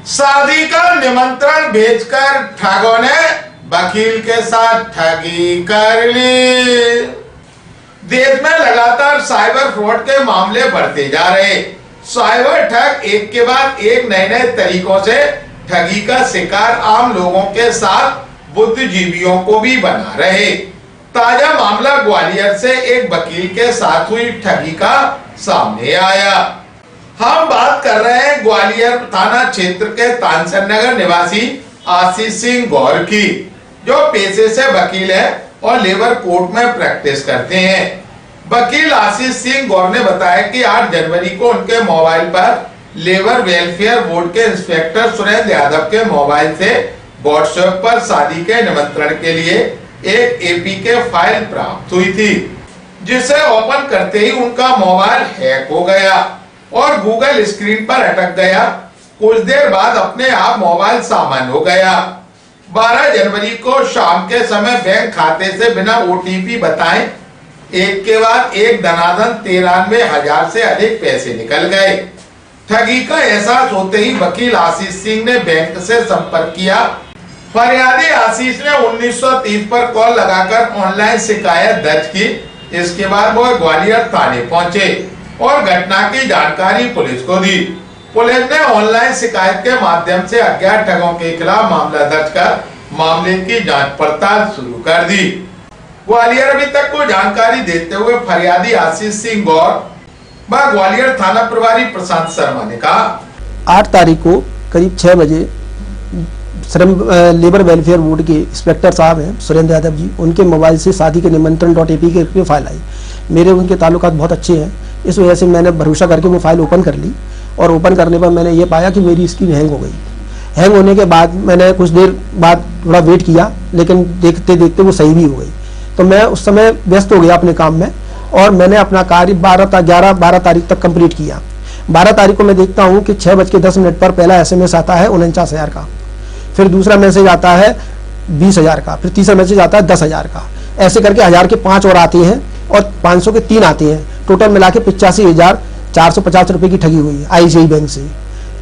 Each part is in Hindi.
शादी का निमंत्रण भेजकर ठगों ने वकील के साथ ठगी कर ली। देश में लगातार साइबर फ्रॉड के मामले बढ़ते जा रहे। साइबर ठग एक के बाद एक नए नए तरीकों से ठगी का शिकार आम लोगों के साथ बुद्धिजीवियों को भी बना रहे। ताजा मामला ग्वालियर से एक वकील के साथ हुई ठगी का सामने आया। हम बात कर रहे हैं ग्वालियर थाना क्षेत्र के तानसेन नगर निवासी आशीष सिंह गौर की, जो पेशे से वकील है और लेबर कोर्ट में प्रैक्टिस करते हैं। वकील आशीष सिंह गौर ने बताया कि 8 जनवरी को उनके मोबाइल पर लेबर वेलफेयर बोर्ड के इंस्पेक्टर सुरेंद्र यादव के मोबाइल से व्हाट्सएप पर शादी के निमंत्रण के लिए एक एपीके फाइल प्राप्त हुई थी, जिसे ओपन करते ही उनका मोबाइल हैक हो गया और गूगल स्क्रीन पर अटक गया। कुछ देर बाद अपने आप मोबाइल सामान्य हो गया। 12 जनवरी को शाम के समय बैंक खाते से बिना ओटीपी बताए एक के बाद एक धनाधन 93,000 से अधिक पैसे निकल गए। ठगी का एहसास होते ही वकील आशीष सिंह ने बैंक से संपर्क किया। फरियादी आशीष ने 1930 पर कॉल लगाकर ऑनलाइन शिकायत दर्ज की। इसके बाद वो ग्वालियर थाने पहुंचे और घटना की जानकारी पुलिस को दी। पुलिस ने ऑनलाइन शिकायत के माध्यम से अज्ञात ठगों के खिलाफ मामला दर्ज कर मामले की जांच पड़ताल शुरू कर दी। ग्वालियर अभी तक को जानकारी देते हुए फरियादी आशीष सिंह गौर व ग्वालियर थाना प्रभारी प्रशांत शर्मा ने कहा, 8 तारीख को करीब 6 बजे श्रम लेबर वेलफेयर बोर्ड के इंस्पेक्टर साहब हैं सुरेंद्र यादव जी, उनके मोबाइल से शादी के निमंत्रण .apk की फाइल आई। मेरे उनके ताल्लुकात बहुत अच्छे हैं, इस वजह से मैंने भरोसा करके वो फाइल ओपन कर ली और ओपन करने पर मैंने ये पाया कि मेरी स्क्रीन हैंग हो गई। हैंग होने के बाद मैंने कुछ देर बाद थोड़ा वेट किया, लेकिन देखते देखते वो सही भी हो गई। तो मैं उस समय व्यस्त हो गया अपने काम में और मैंने अपना कार्य 12 तारीख तक कंप्लीट किया। 12 तारीख को मैं देखता हूँ कि 6:10 पर पहला SMS आता है 49,000 का, फिर दूसरा मैसेज आता है 20,000 का, फिर तीसरा मैसेज आता है 10,000 का। ऐसे करके 1000 के 5 और आते हैं और 500 के 3 आते हैं। टोटल मिला के 85,450 रुपए की ठगी हुई है ICICI बैंक से।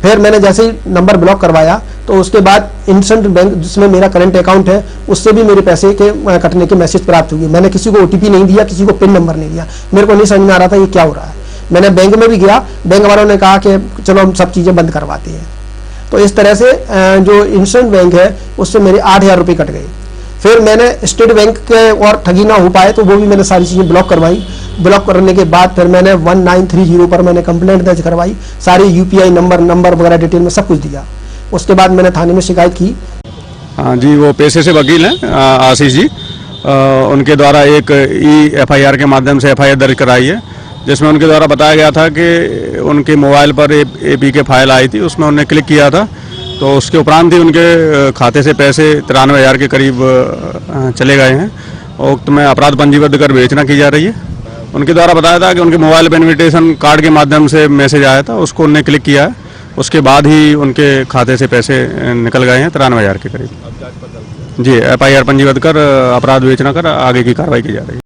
फिर मैंने जैसे ही नंबर ब्लॉक करवाया तो उसके बाद इंडसइंड बैंक, जिसमें मेरा करंट अकाउंट है, उससे भी मेरे पैसे के कटने के मैसेज प्राप्त हुए। मैंने किसी को OTP नहीं दिया, किसी को पिन नंबर नहीं दिया। मेरे को नहीं समझ में आ रहा था ये क्या हो रहा है। मैंने बैंक में भी गया, बैंक वालों ने कहा कि चलो हम सब चीज़ें बंद करवाते हैं। तो इस तरह से जो इंडसइंड बैंक है उससे मेरे 8,000 रुपये कट गए। फिर मैंने स्टेट बैंक के और ठगी ना हो पाए तो वो भी मैंने सारी चीज़ें ब्लॉक करवाई। ब्लॉक करने के बाद फिर मैंने 1930 पर मैंने कंप्लेंट दर्ज करवाई, सारी UPI नंबर वगैरह डिटेल में सब कुछ दिया। उसके बाद मैंने थाने में शिकायत की। हाँ जी, वो पेशे से वकील हैं आशीष जी। उनके द्वारा एक FIR के माध्यम से FIR दर्ज कराई है, जिसमें उनके द्वारा बताया गया था कि उनके मोबाइल पर APK फाइल आई थी, उसमें उन्होंने क्लिक किया था तो उसके उपरांत ही उनके खाते से पैसे 93,000 के करीब चले गए हैं। उक्त में अपराध पंजीबद्ध कर विवेचना की जा रही है। उनके द्वारा बताया था कि उनके मोबाइल पर इन्विटेशन कार्ड के माध्यम से मैसेज आया था, उसको उन्होंने क्लिक किया है, उसके बाद ही उनके खाते से पैसे निकल गए हैं 93,000 के करीब। जी, FIR पंजीबद्ध कर अपराध विवेचना कर आगे की कार्रवाई की जा रही है।